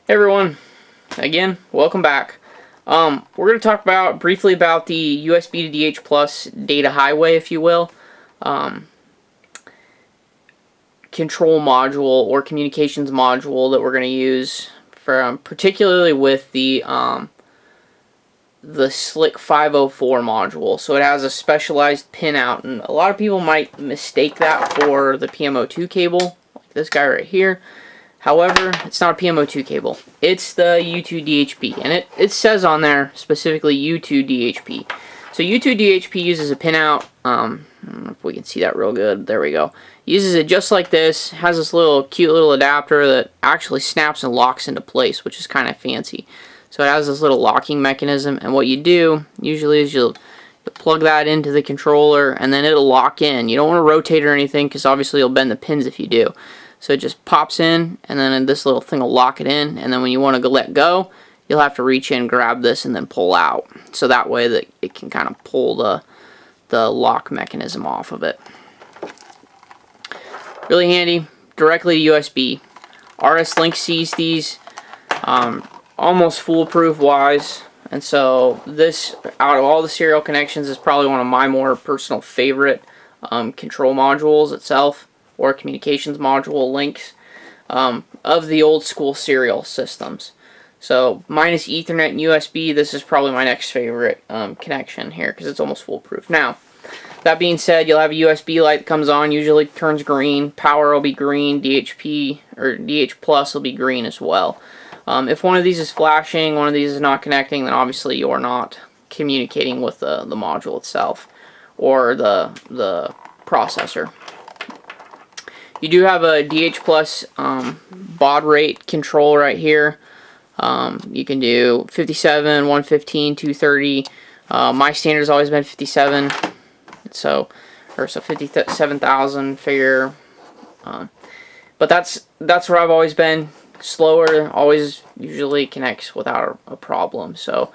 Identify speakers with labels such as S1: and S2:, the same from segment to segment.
S1: Hey everyone, again, welcome back. We're going to talk briefly about the USB to DH plus data highway, if you will, control module or communications module that we're going to use for particularly with the SLIC 504 module. So it has a specialized pinout, and a lot of people might mistake that for the PMO2 cable, like this guy right here. However, it's not a PMO2 cable. It's the U2DHP, and it says on there specifically U2DHP. So U2DHP uses a pinout. I don't know if we can see that real good. There we go. Uses it just like this. Has this little cute little adapter that actually snaps and locks into place, which is kind of fancy. So it has this little locking mechanism, and what you do usually is you'll plug that into the controller, and then it'll lock in. You don't want to rotate or anything, because obviously you'll bend the pins if you do. So it just pops in, and then this little thing will lock it in, and then when you want to let go, you'll have to reach in, grab this, and then pull out. So that way that it can kind of pull the lock mechanism off of it. Really handy, directly to USB. RS Link sees these, almost foolproof wise, and so this, out of all the serial connections, is probably one of my more personal favorite control modules itself, or communications module links of the old school serial systems. So minus Ethernet and USB, this is probably my next favorite connection here, because it's almost foolproof. Now, that being said, you'll have a USB light that comes on, usually turns green, power will be green, DHP or DH plus will be green as well. If one of these is flashing, one of these is not connecting, then obviously you're not communicating with the module itself or the processor. You do have a DH plus baud rate control right here. You can do 57, 115, 230. My standard has always been 57, so 57,000 figure. But that's where I've always been. Slower, always usually connects without a problem. So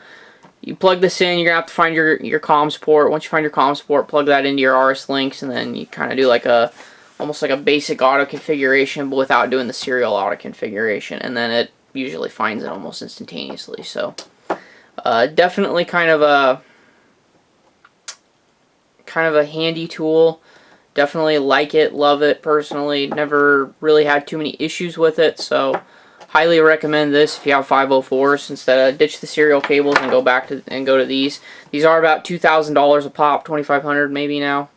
S1: you plug this in, you're gonna have to find your comms port. Once you find your comms port, plug that into your RS links, and then you kind of do like almost like a basic auto configuration, but without doing the serial auto configuration, and then it usually finds it almost instantaneously. So definitely kind of a handy tool. Definitely like it, love it personally. Never really had too many issues with it, so highly recommend this if you have 504s. Instead of ditch the serial cables and go to these. These are about $2,000 a pop, $2,500 maybe now.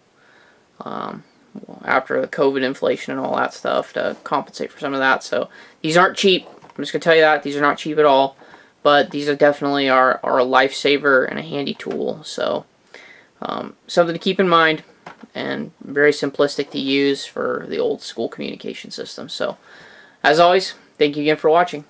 S1: After the COVID inflation and all that stuff, to compensate for some of that. So these aren't cheap. I'm just gonna tell you that these are not cheap at all, but these are definitely are a lifesaver and a handy tool. So something to keep in mind, and very simplistic to use for the old school communication system. So as always, thank you again for watching.